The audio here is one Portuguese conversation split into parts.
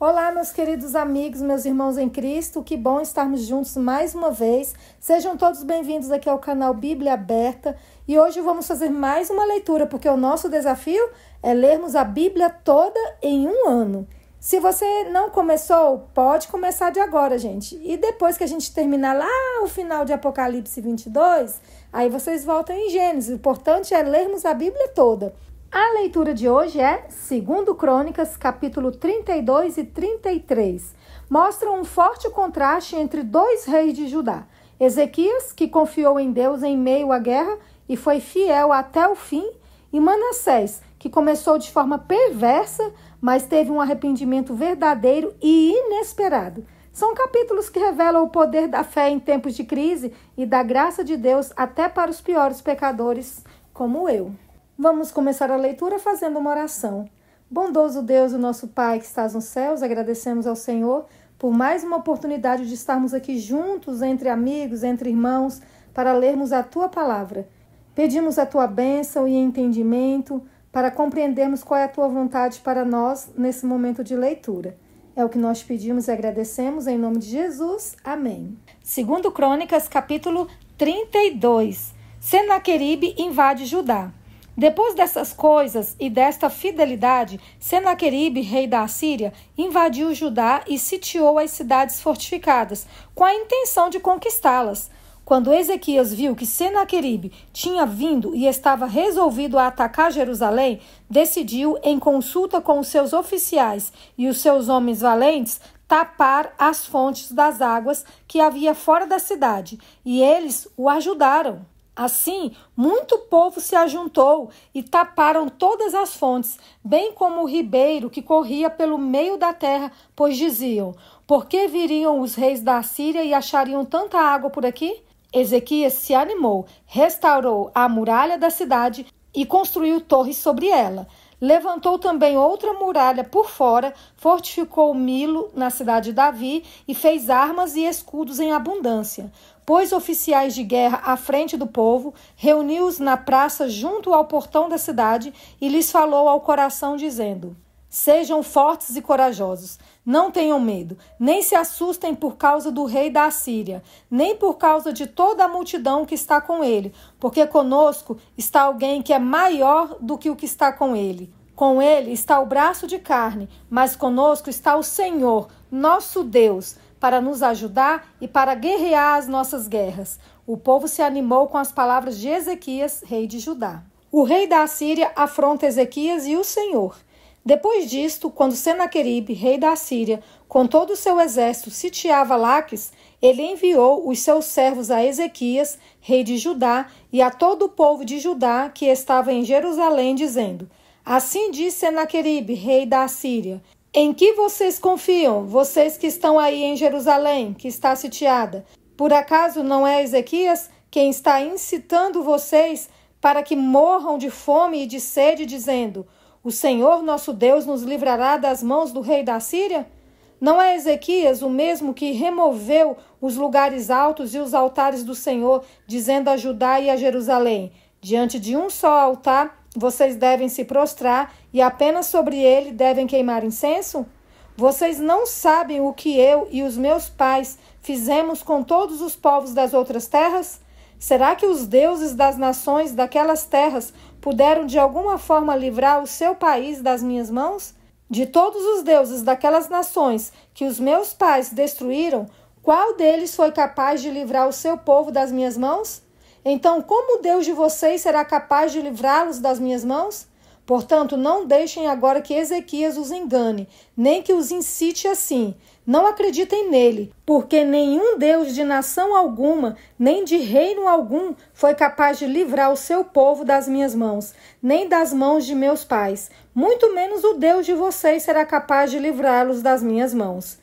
Olá, meus queridos amigos, meus irmãos em Cristo, que bom estarmos juntos mais uma vez. Sejam todos bem-vindos aqui ao canal Bíblia Aberta e hoje vamos fazer mais uma leitura, porque o nosso desafio é lermos a Bíblia toda em um ano. Se você não começou, pode começar de agora, gente. E depois que a gente terminar lá o final de Apocalipse 22, aí vocês voltam em Gênesis. O importante é lermos a Bíblia toda. A leitura de hoje é 2 Crônicas, capítulo 32 e 33. Mostra um forte contraste entre dois reis de Judá. Ezequias, que confiou em Deus em meio à guerra e foi fiel até o fim, e Manassés, que começou de forma perversa, mas teve um arrependimento verdadeiro e inesperado. São capítulos que revelam o poder da fé em tempos de crise e da graça de Deus até para os piores pecadores, como eu. Vamos começar a leitura fazendo uma oração. Bondoso Deus, o nosso Pai que estás nos céus, agradecemos ao Senhor por mais uma oportunidade de estarmos aqui juntos, entre amigos, entre irmãos, para lermos a Tua palavra. Pedimos a Tua bênção e entendimento para compreendermos qual é a Tua vontade para nós nesse momento de leitura. É o que nós pedimos e agradecemos em nome de Jesus. Amém. 2 Crônicas, capítulo 32. Senaqueribe invade Judá. Depois dessas coisas e desta fidelidade, Senaqueribe, rei da Assíria, invadiu Judá e sitiou as cidades fortificadas, com a intenção de conquistá-las. Quando Ezequias viu que Senaqueribe tinha vindo e estava resolvido a atacar Jerusalém, decidiu, em consulta com os seus oficiais e os seus homens valentes, tapar as fontes das águas que havia fora da cidade, e eles o ajudaram. Assim, muito povo se ajuntou e taparam todas as fontes, bem como o ribeiro que corria pelo meio da terra, pois diziam: por que viriam os reis da Assíria e achariam tanta água por aqui? Ezequias se animou, restaurou a muralha da cidade e construiu torres sobre ela. Levantou também outra muralha por fora, fortificou Milo na cidade de Davi e fez armas e escudos em abundância. Pôs oficiais de guerra à frente do povo, reuniu-os na praça junto ao portão da cidade e lhes falou ao coração dizendo: sejam fortes e corajosos, não tenham medo, nem se assustem por causa do rei da Assíria, nem por causa de toda a multidão que está com ele, porque conosco está alguém que é maior do que o que está com ele. Com ele está o braço de carne, mas conosco está o Senhor, nosso Deus, para nos ajudar e para guerrear as nossas guerras. O povo se animou com as palavras de Ezequias, rei de Judá. O rei da Assíria afronta Ezequias e o Senhor. Depois disto, quando Senaqueribe, rei da Assíria, com todo o seu exército, sitiava Laques, ele enviou os seus servos a Ezequias, rei de Judá, e a todo o povo de Judá que estava em Jerusalém, dizendo: assim diz Senaqueribe, rei da Assíria: em que vocês confiam, vocês que estão aí em Jerusalém, que está sitiada? Por acaso não é Ezequias quem está incitando vocês para que morram de fome e de sede, dizendo: o Senhor nosso Deus nos livrará das mãos do rei da Assíria? Não é Ezequias o mesmo que removeu os lugares altos e os altares do Senhor, dizendo a Judá e a Jerusalém: diante de um só altar vocês devem se prostrar e apenas sobre ele devem queimar incenso? Vocês não sabem o que eu e os meus pais fizemos com todos os povos das outras terras? Será que os deuses das nações daquelas terras puderam de alguma forma livrar o seu país das minhas mãos? De todos os deuses daquelas nações que os meus pais destruíram, qual deles foi capaz de livrar o seu povo das minhas mãos? Então, como o Deus de vocês será capaz de livrá-los das minhas mãos? Portanto, não deixem agora que Ezequias os engane, nem que os incite assim. Não acreditem nele, porque nenhum Deus de nação alguma, nem de reino algum, foi capaz de livrar o seu povo das minhas mãos, nem das mãos de meus pais. Muito menos o Deus de vocês será capaz de livrá-los das minhas mãos.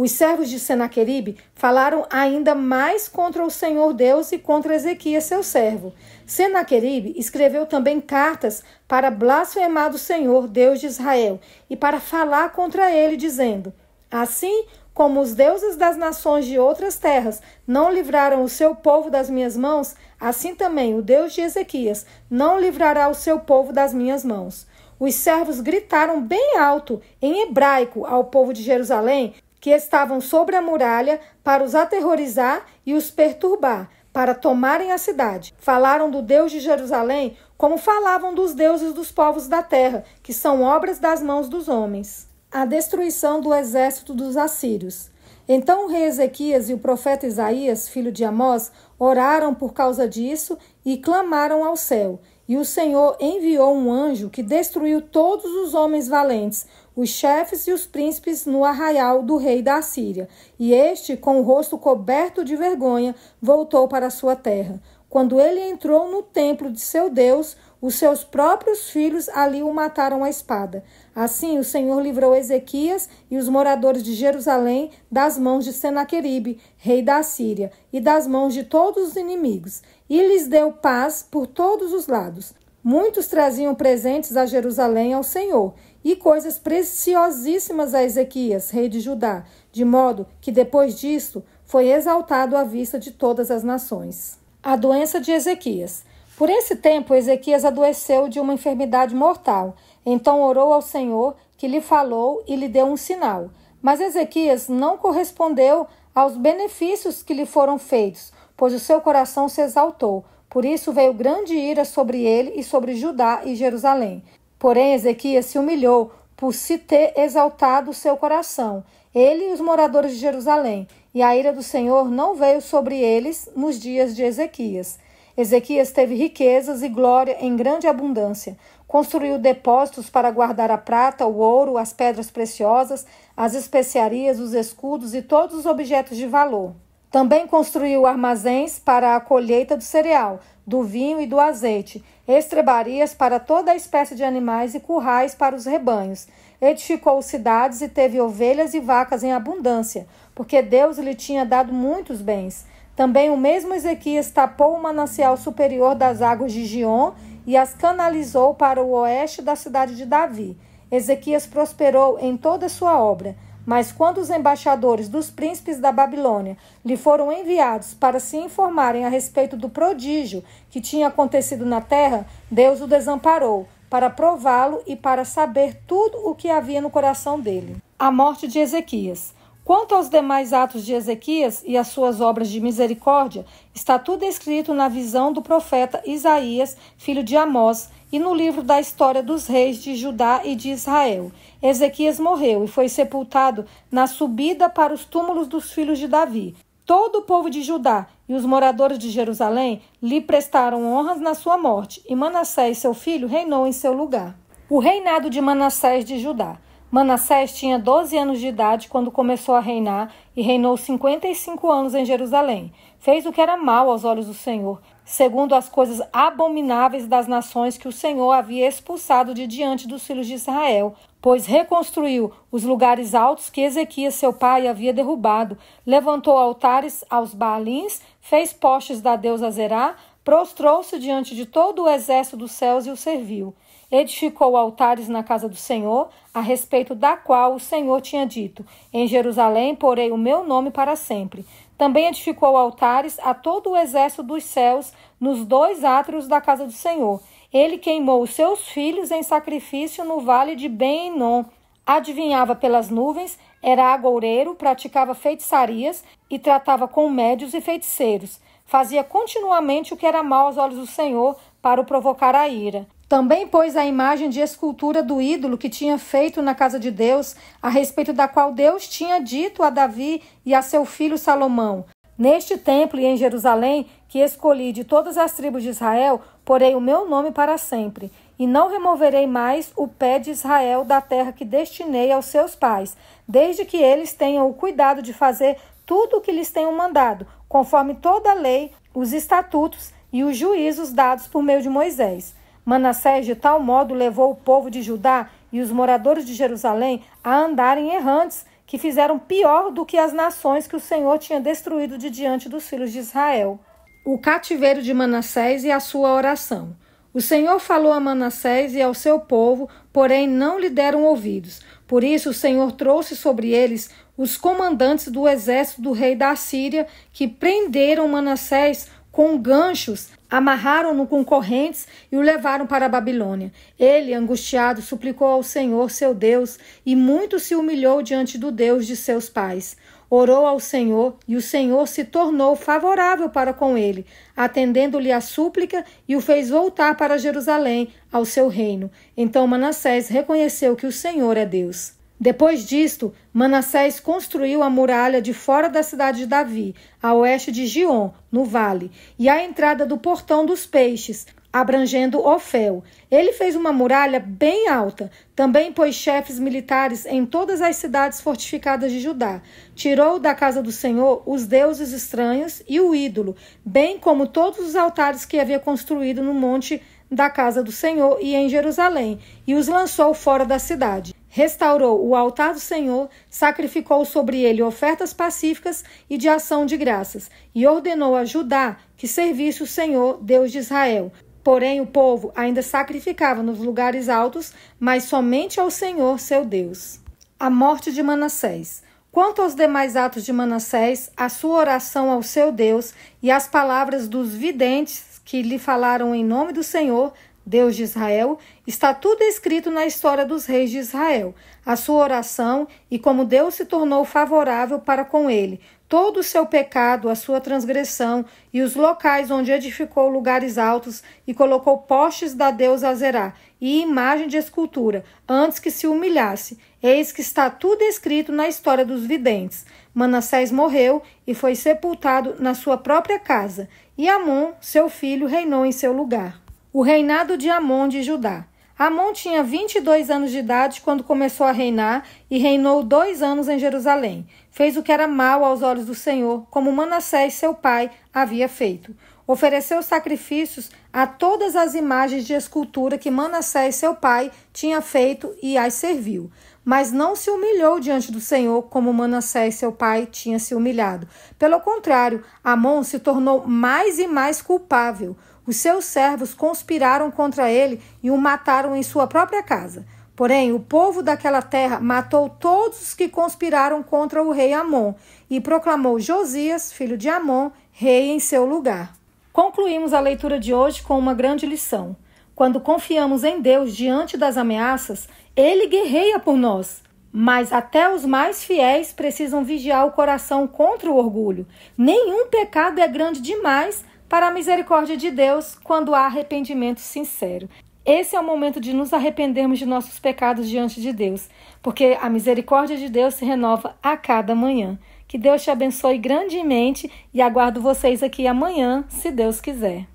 Os servos de Senaqueribe falaram ainda mais contra o Senhor Deus e contra Ezequias, seu servo. Senaqueribe escreveu também cartas para blasfemar do Senhor, Deus de Israel, e para falar contra ele, dizendo: assim como os deuses das nações de outras terras não livraram o seu povo das minhas mãos, assim também o Deus de Ezequias não livrará o seu povo das minhas mãos. os servos gritaram bem alto, em hebraico, ao povo de Jerusalém, que estavam sobre a muralha, para os aterrorizar e os perturbar, para tomarem a cidade. Falaram do Deus de Jerusalém como falavam dos deuses dos povos da terra, que são obras das mãos dos homens. A destruição do exército dos assírios. Então o rei Ezequias e o profeta Isaías, filho de Amós, oraram por causa disso e clamaram ao céu. E o Senhor enviou um anjo que destruiu todos os homens valentes, os chefes e os príncipes no arraial do rei da Assíria. E este, com o rosto coberto de vergonha, voltou para a sua terra. Quando ele entrou no templo de seu Deus, os seus próprios filhos ali o mataram à espada. Assim o Senhor livrou Ezequias e os moradores de Jerusalém das mãos de Senaqueribe, rei da Assíria, e das mãos de todos os inimigos, e lhes deu paz por todos os lados. Muitos traziam presentes a Jerusalém ao Senhor, e coisas preciosíssimas a Ezequias, rei de Judá, de modo que depois disto foi exaltado à vista de todas as nações. A doença de Ezequias. Por esse tempo, Ezequias adoeceu de uma enfermidade mortal. Então orou ao Senhor, que lhe falou e lhe deu um sinal. Mas Ezequias não correspondeu aos benefícios que lhe foram feitos, pois o seu coração se exaltou. Por isso veio grande ira sobre ele e sobre Judá e Jerusalém. Porém, Ezequias se humilhou por se ter exaltado o seu coração, ele e os moradores de Jerusalém, e a ira do Senhor não veio sobre eles nos dias de Ezequias. Ezequias teve riquezas e glória em grande abundância. Construiu depósitos para guardar a prata, o ouro, as pedras preciosas, as especiarias, os escudos e todos os objetos de valor. Também construiu armazéns para a colheita do cereal, do vinho e do azeite, estrebarias para toda a espécie de animais e currais para os rebanhos. Edificou cidades e teve ovelhas e vacas em abundância, porque Deus lhe tinha dado muitos bens. Também o mesmo Ezequias tapou o manancial superior das águas de Gion e as canalizou para o oeste da cidade de Davi. Ezequias prosperou em toda a sua obra. Mas quando os embaixadores dos príncipes da Babilônia lhe foram enviados para se informarem a respeito do prodígio que tinha acontecido na terra, Deus o desamparou, para prová-lo e para saber tudo o que havia no coração dele. A morte de Ezequias. Quanto aos demais atos de Ezequias e as suas obras de misericórdia, está tudo escrito na visão do profeta Isaías, filho de Amós, e no livro da história dos reis de Judá e de Israel. Ezequias morreu e foi sepultado na subida para os túmulos dos filhos de Davi. Todo o povo de Judá e os moradores de Jerusalém lhe prestaram honras na sua morte, e Manassés, seu filho, reinou em seu lugar. O reinado de Manassés de Judá. Manassés tinha 12 anos de idade quando começou a reinar e reinou 55 anos em Jerusalém. Fez o que era mal aos olhos do Senhor, segundo as coisas abomináveis das nações que o Senhor havia expulsado de diante dos filhos de Israel, pois reconstruiu os lugares altos que Ezequias, seu pai, havia derrubado, levantou altares aos Baalins, fez postes da deusa Zerá, prostrou-se diante de todo o exército dos céus e o serviu. Edificou altares na casa do Senhor, a respeito da qual o Senhor tinha dito: em Jerusalém porei o meu nome para sempre. Também edificou altares a todo o exército dos céus nos 2 átrios da casa do Senhor. Ele queimou os seus filhos em sacrifício no vale de Ben-Hinom. Adivinhava pelas nuvens, era agoureiro, praticava feitiçarias e tratava com médios e feiticeiros. Fazia continuamente o que era mal aos olhos do Senhor para o provocar a ira. Também pôs a imagem de escultura do ídolo que tinha feito na casa de Deus, a respeito da qual Deus tinha dito a Davi e a seu filho Salomão: neste templo e em Jerusalém, que escolhi de todas as tribos de Israel, porei o meu nome para sempre, e não removerei mais o pé de Israel da terra que destinei aos seus pais, desde que eles tenham o cuidado de fazer tudo o que lhes tenho mandado, conforme toda a lei, os estatutos e os juízos dados por meio de Moisés. Manassés de tal modo levou o povo de Judá e os moradores de Jerusalém a andarem errantes, que fizeram pior do que as nações que o Senhor tinha destruído de diante dos filhos de Israel. O cativeiro de Manassés e a sua oração. O Senhor falou a Manassés e ao seu povo, porém não lhe deram ouvidos. Por isso o Senhor trouxe sobre eles os comandantes do exército do rei da Assíria, que prenderam Manassés com ganchos Amarraram-no com correntes e o levaram para a Babilônia. Ele, angustiado, suplicou ao Senhor, seu Deus, e muito se humilhou diante do Deus de seus pais. Orou ao Senhor, e o Senhor se tornou favorável para com ele, atendendo-lhe a súplica, e o fez voltar para Jerusalém, ao seu reino. Então Manassés reconheceu que o Senhor é Deus. Depois disto, Manassés construiu a muralha de fora da cidade de Davi, a oeste de Giom, no vale, e a entrada do portão dos peixes, abrangendo Ofel. Ele fez uma muralha bem alta. Também pôs chefes militares em todas as cidades fortificadas de Judá. Tirou da casa do Senhor os deuses estranhos e o ídolo, bem como todos os altares que havia construído no monte da casa do Senhor e em Jerusalém, e os lançou fora da cidade. Restaurou o altar do Senhor, sacrificou sobre ele ofertas pacíficas e de ação de graças, e ordenou a Judá que servisse o Senhor, Deus de Israel. Porém, o povo ainda sacrificava nos lugares altos, mas somente ao Senhor, seu Deus. A morte de Manassés. Quanto aos demais atos de Manassés, a sua oração ao seu Deus e as palavras dos videntes que lhe falaram em nome do Senhor, Deus de Israel, está tudo escrito na história dos reis de Israel. A sua oração e como Deus se tornou favorável para com ele, todo o seu pecado, a sua transgressão e os locais onde edificou lugares altos e colocou postes da deusa Azerá e imagem de escultura, antes que se humilhasse. Eis que está tudo escrito na história dos videntes. Manassés morreu e foi sepultado na sua própria casa, e Amon, seu filho, reinou em seu lugar. O reinado de Amon de Judá. Amon tinha 22 anos de idade quando começou a reinar e reinou 2 anos em Jerusalém. Fez o que era mal aos olhos do Senhor, como Manassés, seu pai, havia feito. Ofereceu sacrifícios a todas as imagens de escultura que Manassés, seu pai, tinha feito e as serviu. Mas não se humilhou diante do Senhor como Manassés, seu pai, tinha se humilhado. Pelo contrário, Amon se tornou mais e mais culpável. Os seus servos conspiraram contra ele e o mataram em sua própria casa. Porém, o povo daquela terra matou todos os que conspiraram contra o rei Amon e proclamou Josias, filho de Amon, rei em seu lugar. Concluímos a leitura de hoje com uma grande lição. Quando confiamos em Deus diante das ameaças, Ele guerreia por nós. Mas até os mais fiéis precisam vigiar o coração contra o orgulho. Nenhum pecado é grande demais para a misericórdia de Deus quando há arrependimento sincero. Esse é o momento de nos arrependermos de nossos pecados diante de Deus, porque a misericórdia de Deus se renova a cada manhã. Que Deus te abençoe grandemente e aguardo vocês aqui amanhã, se Deus quiser.